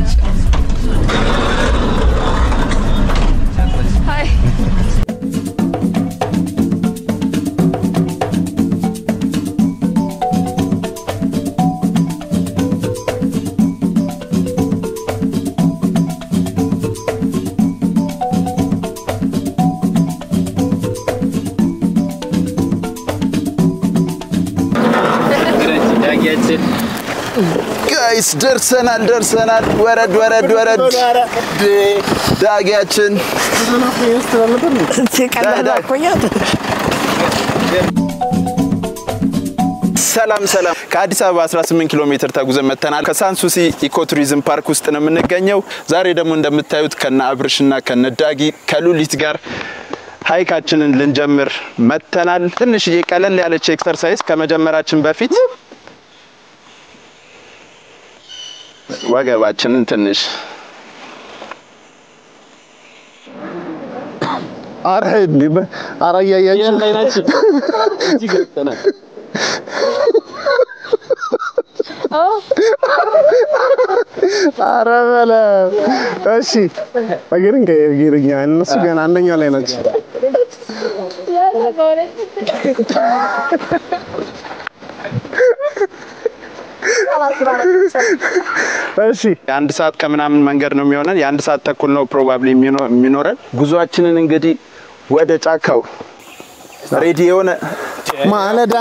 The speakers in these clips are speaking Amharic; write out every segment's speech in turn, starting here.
Hi. Guys, ደርሰናል ወረድ ዳጊያችን ሰላም ከአዲስ አበባ 18 ኪሎ ሜትር ተጉዘን መተናል ከሳንሱሲ ኢኮቱሪዝም ፓርክ ውስጥ ነው የምንገኘው ዛሬ ደግሞ እንደምታዩት ከነ አብርሽና ከነ ዳጊ ከሉሊት ጋር ሃይካችንን ልንጀምር መተናል ትንሽ ቀለል ያለች ኤክሰርሳይዝ ከመጀመራችን በፊት ወገባችንን ትንሽ አረድ አራያያችን ላይ ናችሁ እዚህ ገብተናል አረበለ እሺ ወገርኛ እነሱ ገና አንደኛው ላይ ናቸው እሺ አንድ ሰዓት ከምናምን መንገድ ነው የሚሆነን የአንድ ሰዓት ተኩል ነው ፕሮባብሊ የሚኖረን ጉዟችንን እንግዲህ ወደ ጫካው ሬዲ ሆነ ማለዳ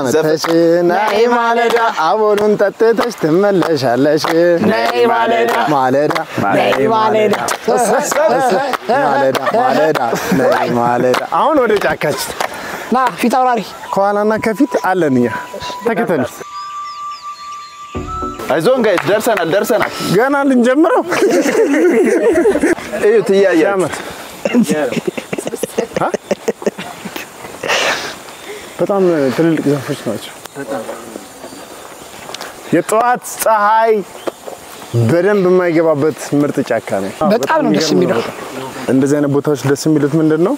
መተሽ ናይ ማለዳ አቦሉን ተጥተሽ ትመለሻለሽ ናይ ማለዳ አሁን ወደ ጫካችን ና ፊት አውራሪ ከኋላና ከፊት አለንኛ ተከተሉ አይዞን ጋይስ ደርሰናል ገና ልንጀምረው እዩት ያያመት በጣም ትልልቅ ዛፎች ናቸው የጧት ፀሐይ በደንብ የማይገባበት ምርጥ ጫካ ነው በጣም ነው ደስ የሚለው እንደዚህ አይነት ቦታዎች ደስ የሚሉት ምንድነው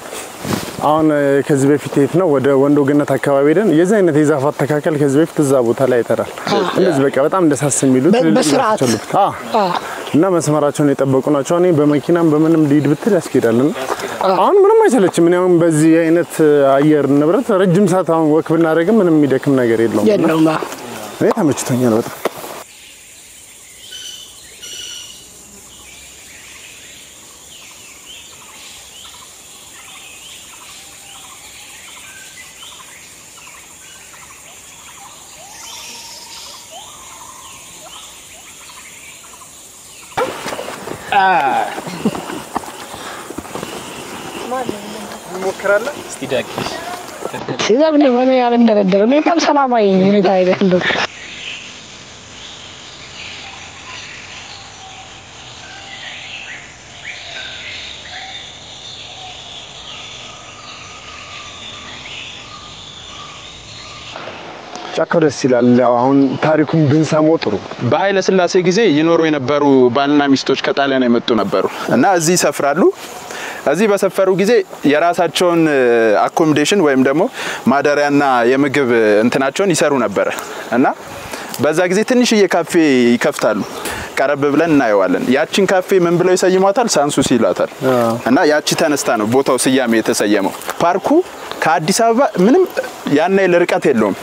አሁን ከዚህ በፊት የት ነው ወደ ወንዶ ገነት አካባቢ ደን የዚህ አይነት የዛፍ አተካከል ከዚህ በፊት እዛ ቦታ ላይ አይተራል እንደዚህ በቃ በጣም ደሳስ የሚሉት በስርዓት እና መስመራቸውን የጠበቁ ናቸው እኔ በመኪናም በምንም ሊድ ብትል ያስኬዳልና አሁን ምንም አይሰለችም ምን ያውን በዚህ አይነት አየር ንብረት ረጅም ሰዓት አሁን ወክ ብናደርግ ምንም የሚደክም ነገር የለውም እኔ ተመችቶኛል በጣም ሞክራለህ እስቲ ዳጊ ሲዛብ ነው ያለ እንደረደረ ነው በጣም ሰላማዊ ሁኔታ አይደለም ጫካው ደስ ይላል አሁን ታሪኩን ብንሰማው ጥሩ በኃይለ ሥላሴ ጊዜ ይኖሩ የነበሩ ባልና ሚስቶች ከጣሊያን የመጡ ነበሩ እና እዚህ ይሰፍራሉ እዚህ በሰፈሩ ጊዜ የራሳቸውን አኮሞዴሽን ወይም ደግሞ ማደሪያና የምግብ እንትናቸውን ይሰሩ ነበር እና በዛ ጊዜ ትንሽዬ ካፌ ይከፍታሉ ቀረብ ብለን እናየዋለን ያቺን ካፌ ምን ብለው ይሰይሟታል ሳንሱሲ ይላታል እና ያቺ ተነስታ ነው ቦታው ስያሜ የተሰየመው ፓርኩ ከአዲስ አበባ ምንም ያን ያህል ርቀት የለውም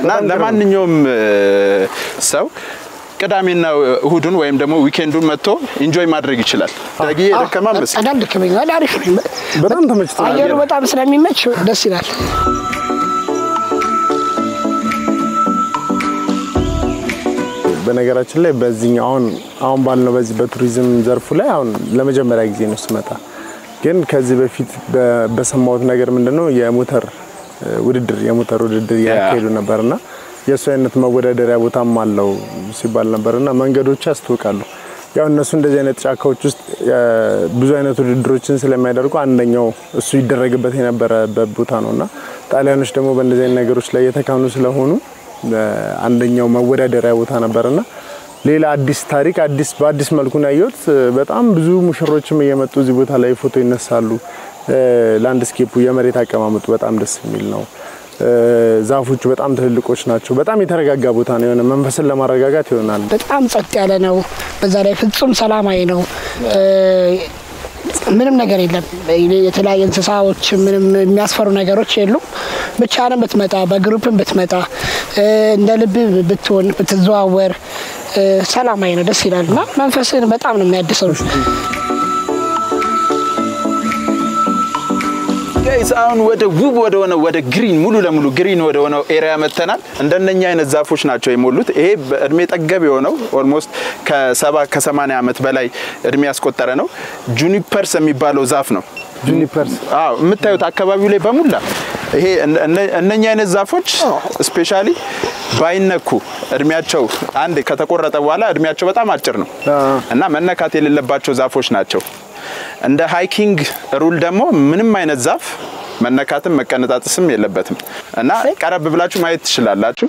እና ለማንኛውም ሰው ቅዳሜና እሁድን ወይም ደግሞ ዊኬንዱን መጥቶ ኢንጆይ ማድረግ ይችላል ዳጊዬ ደከማምስ አዳም ደከመኛል አሪፍ ነው በጣም ተመችቶኛል አየሩ በጣም ስለሚመች ደስ ይላል በነገራችን ላይ በዚህኛው አሁን ባልነው በዚህ በቱሪዝም ዘርፉ ላይ አሁን ለመጀመሪያ ጊዜ ነው ስመጣ ግን ከዚህ በፊት በሰማሁት ነገር ምንድነው የሞተር ውድድር ያካሄዱ ነበርና የሱ አይነት መወዳደሪያ ቦታም አለው ሲባል ነበርና መንገዶች ያስተውቃሉ ያው እነሱ እንደዚህ አይነት ጫካዎች ውስጥ ብዙ አይነት ውድድሮችን ስለሚያደርጉ አንደኛው እሱ ይደረግበት የነበረበት ቦታ ነውና ጣሊያኖች ደግሞ በእንደዚህ አይነት ነገሮች ላይ የተካኑ ስለሆኑ አንደኛው መወዳደሪያ ቦታ ነበርና ሌላ አዲስ ታሪክ በአዲስ መልኩ ነው ያዩት በጣም ብዙ ሙሽሮችም እየመጡ እዚህ ቦታ ላይ ፎቶ ይነሳሉ ላንድስኬፑ የመሬት አቀማመጡ በጣም ደስ የሚል ነው ዛፎቹ በጣም ትልልቆች ናቸው በጣም የተረጋጋ ቦታ ነው የሆነ መንፈስን ለማረጋጋት ይሆናል በጣም ጸጥ ያለ ነው በዛ ላይ ፍጹም ሰላማዊ ነው ምንም ነገር የለም የተለያየ እንስሳዎች ምንም የሚያስፈሩ ነገሮች የሉም ብቻህን ብትመጣ በግሩፕም ብትመጣ እንደ ልብ ብትሆን ብትዘዋወር ሰላማዊ ነው ደስ ይላልና መንፈስን በጣም ነው የሚያድሰው ጋይስ አሁን ወደ ግሪን ሙሉ ለሙሉ ግሪን ወደ ሆነው ኤሪያ መተናል እንደነኛ አይነት ዛፎች ናቸው የሞሉት ይሄ እድሜ ጠገብ የሆነው ኦልሞስት ከ80 አመት በላይ እድሜ ያስቆጠረ ነው ጁኒፐርስ የሚባለው ዛፍ ነው ጁኒፐርስ የምታዩት አካባቢው ላይ በሙላ ይሄ እነኛ አይነት ዛፎች ስፔሻሊ ባይነኩ እድሜያቸው አንድ ከተቆረጠ በኋላ እድሜያቸው በጣም አጭር ነው እና መነካት የሌለባቸው ዛፎች ናቸው እንደ ሃይኪንግ ሩል ደግሞ ምንም አይነት ዛፍ መነካትም መቀነጣጥስም የለበትም እና ቀረብ ብላችሁ ማየት ትችላላችሁ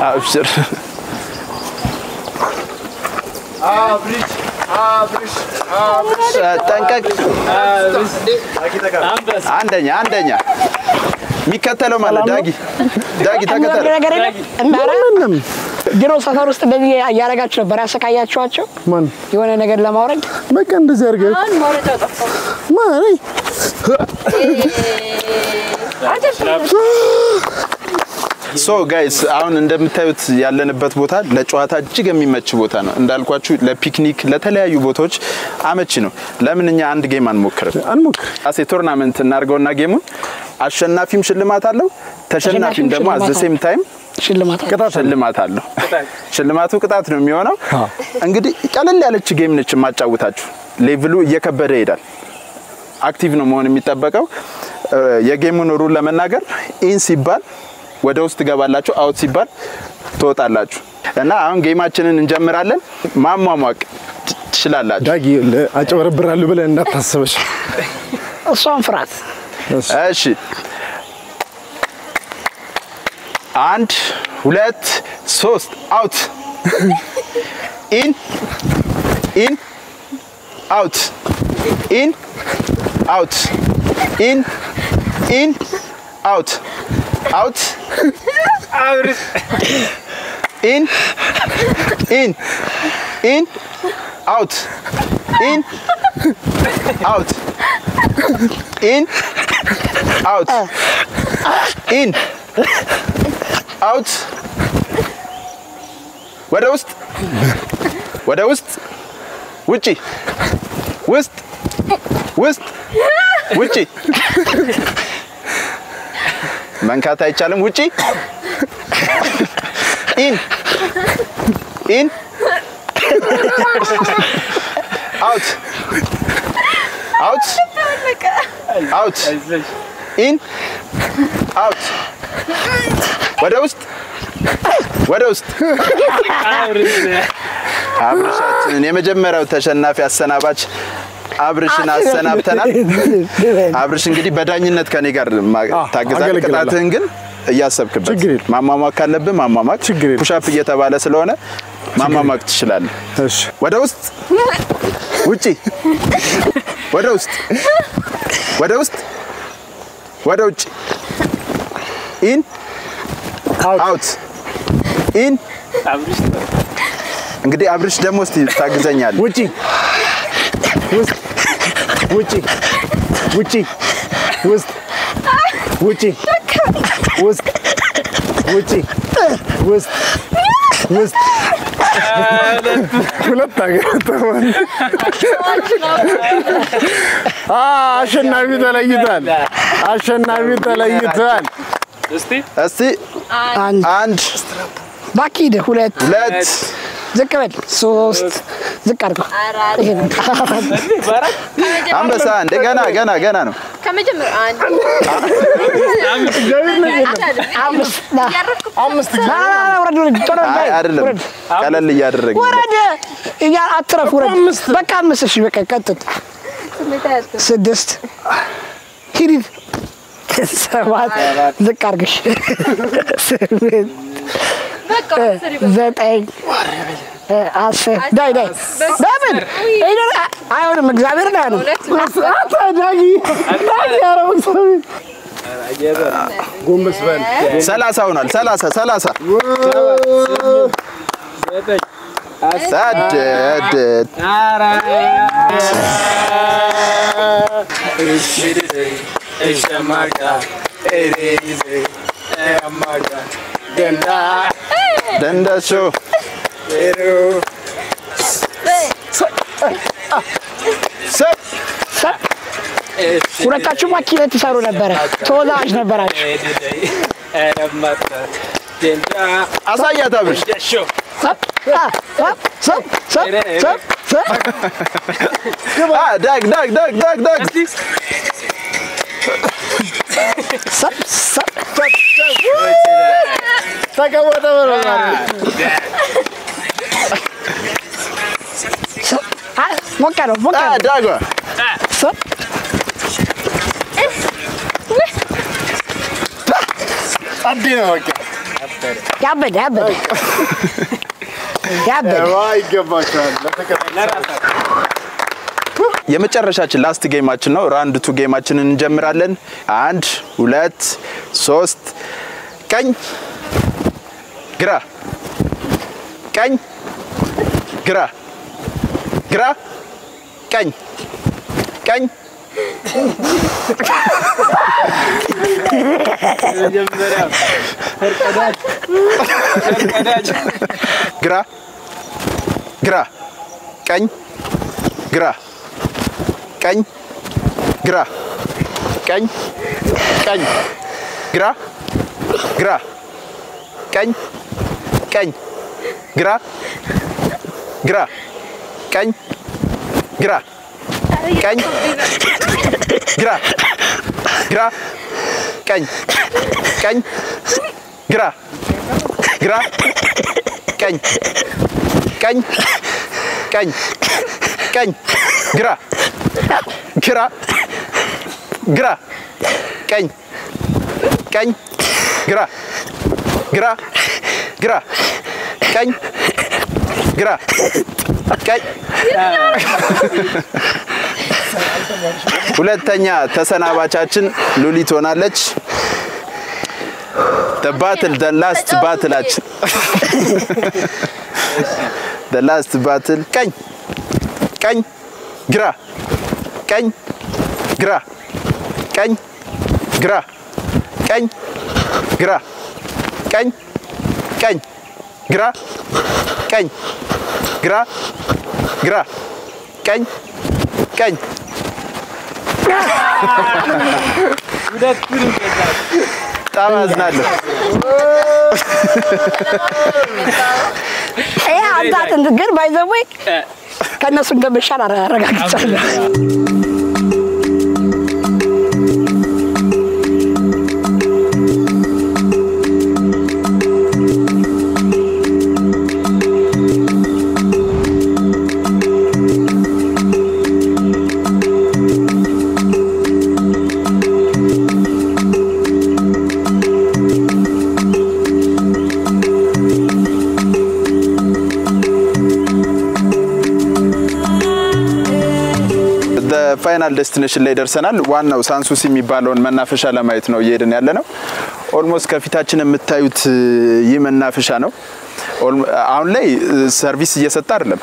أبشر تنكك عندنا ميكتلو ماله داغي تكتل ድሮ ሰፈር ውስጥ እንደዚህ ያያረጋችሁ ነበር ያሰቃያችኋቸው ማን የሆነ ነገር ለማውረድ በቃ እንደዚህ አርገ ማውረድ አጠፋ ማን ሶ ጋይስ አሁን እንደምታዩት ያለንበት ቦታ ለጨዋታ እጅግ የሚመች ቦታ ነው እንዳልኳችሁ ለፒክኒክ ለተለያዩ ቦታዎች አመቺ ነው ለምንኛ አንድ ጌም አንሞክር አሴ ቶርናመንት እናርገውና ጌሙን አሸናፊም ሽልማት አለው ተሸናፊም ደግሞ at the same time ሽልማት አለው ሽልማቱ ቅጣት ነው የሚሆነው እንግዲህ ቀለል ያለች ጌም ነች ማጫውታችሁ ሌቭሉ እየከበደ ይሄዳል አክቲቭ ነው መሆን የሚጠበቀው የጌሙን ሩል ለመናገር ኢን ሲባል ወደ ውስጥ ገባላችሁ አውት ሲባል ትወጣላችሁ እና አሁን ጌማችንን እንጀምራለን ማሟሟቅ ትችላላችሁ ዳጊ አጨበረብራለሁ ብለ እንዳታስበሽ እሷን ፍራት እሺ 1 2 3 አውት in out in out in out out in out in out in out in out ወደ ውስጥ ውጪ ውስጥ ውጪ መንካት አይቻልም ውጪ in out in out ወደ ውስጥ አብርሻችን የመጀመሪያው ተሸናፊ አሰናባች አብርሽን አሰናብተናል አብርሽ እንግዲህ በዳኝነት ከኔ ጋር ታገዛል ቅጣትህን ግን እያሰብክበት ማማማቅ ካለብህ ማማማቅ ፑሽ አፕ እየተባለ ስለሆነ ማማማቅ ትችላለህ እሺ ወደ ውስጥ ውጪ ወደ ውስጥ ውጪ in out in አብርሽ እንግዲህ አብርሽ ደግሞ እስቲ ታግዘኛለህ ውጪ ሁለት አገተማን አሸናፊ ተለይቷል እስቲ አንድ ባኪድ ሁለት ዝቅ በል ሶስት ዝቅ አድርገው አንበሳ እንደገና ገና ነው ከመጀመሪያ አንድ አምስት አይደለም ቀለል እያደረገ ወረደ ያ አትረፍ ወረደ በቃ አምስት እሺ በቃ ቀጥል 6 ሂድ ሰባት ዝቅ አድርግሽ 9 10 ዳይ ዳቪድ አይሆንም እግዚአብሔር ነው ያለው ዳጊ ያረው ጎንበስ በል 30 ሆኗል 30 ደንዳሾ ሁለታችሁ ማኪና ትሰሩ ነበር ተወላጅ ነበራችሁ አሳያት አብርሽ ዳግ ተቀወጠ በረራ ሞቀሮ ዳግ አዲና ወቀ ያበደ ይገባቸዋል ለተከታታይ የመጨረሻችን ላስት ጌማችን ነው ራውንድ 2 ጌማችንን እንጀምራለን 1 2 3 ቀኝ ግራ ቀኝ ግራ ግራ ቀኝ ቀኝ መጀመሪያ ፈርቀዳጅ ግራ ግራ ቀኝ ግራ ቀኝ ግራ ቀኝ ቀኝ ግራ ግራ ቀኝ ቀኝ ግራ ግራ ቀኝ ግራ ቀኝ ግራ ግራ ቀኝ ቀኝ ግራ ግራ ቀኝ ቀኝ ቀኝ ቀኝ ግራ ግራ ግራ ቀኝ ቀኝ ግራ ግራ ግራ ቀኝ ግራ ቀኝ ሁለተኛ ተሰናባቻችን ሉሊት ሆናለች the last battleአችን the last battle ቀኝ ቀኝ ግራ ቀኝ ግራ ቀኝ ግራ ቀኝ ግራ ቀኝ ቀኝ ግራ ቀኝ ግራ ግራ ቀኝ ቀኝ ታማዝናለሁ አዳት እንድገር ባይዘው ከነሱ እንደምሻል አረጋግጫለሁ ፋይናል ዴስቲኔሽን ላይ ደርሰናል ዋናው ሳንሱሲ የሚባለውን መናፈሻ ለማየት ነው እየሄድን ያለነው ኦልሞስት ከፊታችን የምታዩት ይህ መናፈሻ ነው አሁን ላይ ሰርቪስ እየሰጠ አይደለም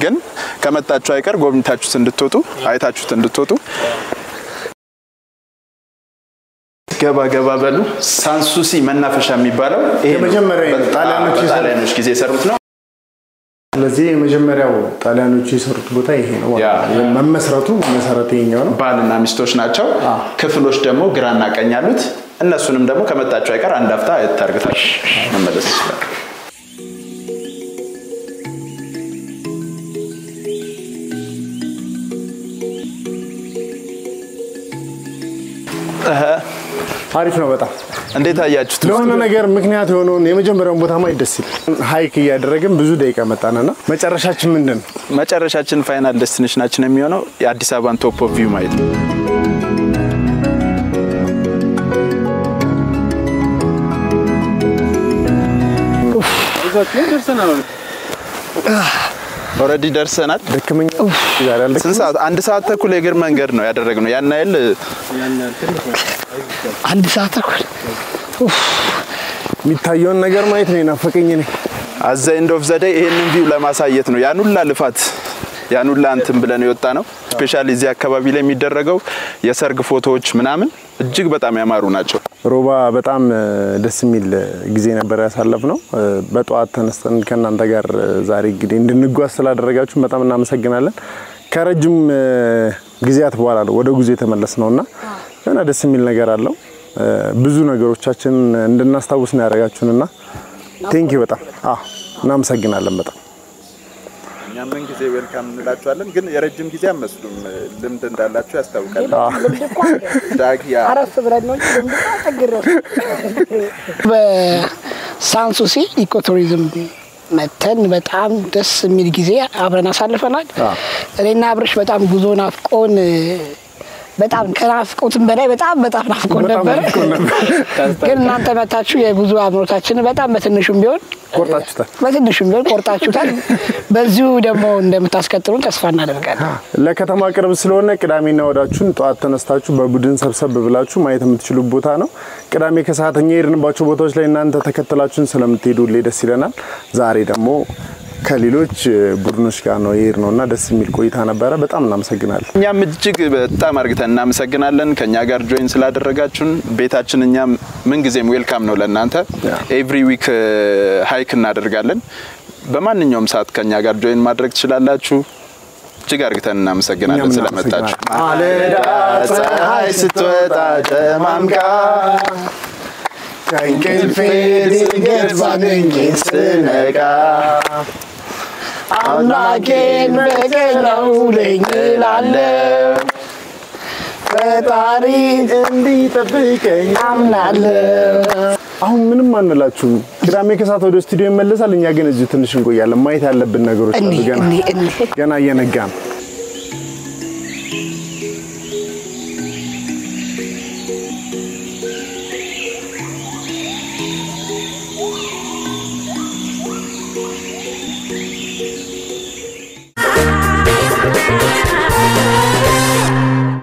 ግን ከመጣችሁ አይቀር ጎብኝታችሁት እንድትወጡ አይታችሁት እንድትወጡ ገባ በሉ ሳንሱሲ መናፈሻ የሚባለው ይሄ የመጀመሪያው ጣሊያኖች ጊዜ የሰሩት ነው ስለዚህ የመጀመሪያው ጣሊያኖች የሰሩት ቦታ ይሄ ነው መመስረቱ መሰረቱ ይሄኛው ነው ባልና ሚስቶች ናቸው ክፍሎች ደግሞ ግራና ቀኝ አሉት እነሱንም ደግሞ ከመጣችሁ አይቀር አንድ አፍታ አይታርግታሽ መመለስ ይችላል አሪፍ ነው በጣም እንዴት አያችሁት? ለሆነ ነገር ምክንያት የሆነውን የመጀመሪያውን ቦታ ማየት ደስ ይላል። ሃይክ እያደረግን ብዙ ደቂቃ መጣናና መጨረሻችን ምንድነው? መጨረሻችን ፋይናል ዴስቲኔሽናችን የሚሆነው የአዲስ አበባን ቶፕ ኦፍ ቪው ማየት ነው። ኦሬዲ ደርሰናል። ደከመኝ ይላል። ስንት ሰዓት? 1 ሰዓት ተኩል የእግር መንገድ ነው ያደረግነው። ያን አይል 1 ሰዓት ተኩል የሚታየውን ነገር ማየት ነው ናፈቀኝ እኔ። አዘ ኤንድ ኦፍ ዘ ዴይ ይሄንን ቪው ለማሳየት ነው ያን ሁላ ልፋት ያን ሁላ እንትን ብለን የወጣ ነው። ስፔሻሊ እዚህ አካባቢ ላይ የሚደረገው የሰርግ ፎቶዎች ምናምን እጅግ በጣም ያማሩ ናቸው። ሮባ በጣም ደስ የሚል ጊዜ ነበር ያሳለፍነው። በጧት ተነስተን ከናንተ ጋር ዛሬ እንግዲህ እንድንጓዝ ስላደረጋችሁ በጣም እናመሰግናለን። ከረጅም ጊዜያት በኋላ ነው ወደ ጉዞ የተመለስነውና እና ደስ የሚል ነገር አለው። ብዙ ነገሮቻችን እንድናስታውስ ነው ያደረጋችሁንና ቴንክ ዩ በጣም እናመሰግናለን በጣም። እኛም ምን ጊዜ ዌልካም እንላችኋለን። ግን የረጅም ጊዜ አመስሉም ልምድ እንዳላችሁ ያስታውቃል። ዳግያ አረፍ ብለን ነው ልምድ ተገረፍ በሳንሱሲ ኢኮቱሪዝም መተን በጣም ደስ የሚል ጊዜ አብረን አሳልፈናል። እኔና አብርሽ በጣም ጉዞ ናፍቆን በጣም ከናፍቆትም በላይ በጣም ናፍቆን ነበር። ግን እናንተ መታችሁ የጉዞ አብሮታችን በጣም በትንሹም ቢሆን ቆርጣችሁታል። በዚሁ ደግሞ እንደምታስቀጥሉን ተስፋ እናደርጋለን። ለከተማ ቅርብ ስለሆነ ቅዳሜና እሁዳችሁን ጧት ተነስታችሁ በቡድን ሰብሰብ ብላችሁ ማየት የምትችሉ ቦታ ነው። ቅዳሜ ከሰዓተኛ የሄድንባቸው ቦታዎች ላይ እናንተ ተከተላችሁን ስለምትሄዱ ደስ ይለናል። ዛሬ ደግሞ ከሌሎች ቡድኖች ጋር ነው የሄድነውና ደስ የሚል ቆይታ ነበር። በጣም እናመሰግናለን። እኛም እጅግ በጣም አርግተን እናመሰግናለን ከኛ ጋር ጆይን ስላደረጋችሁን። ቤታችን እኛም ምን ጊዜም ዌልካም ነው ለእናንተ። ኤቭሪ ዊክ ሃይክ እናደርጋለን። በማንኛውም ሰዓት ከኛ ጋር ጆይን ማድረግ ትችላላችሁ። እጅግ አርግተን እናመሰግናለን ስለመጣችሁ። ማለዳ ፀሐይ ስትወጣ ጨማምቃ ከእንቅልፌ ድንገት ባገኘኝ ስነቃ አምላኬን በቀኛው ነኝ እላለሁ። ፈጣሪ እንዲጠብቀኝ አምናለሁ። አሁን ምንም አንላችሁም። ቅዳሜ ከሰዓት ወደ ስቱዲዮ ይመለሳል። እኛ ግን እዚህ ትንሽ እንቆያለን። ማየት ያለብን ነገሮች አሉ። ገና እየነጋ ነው።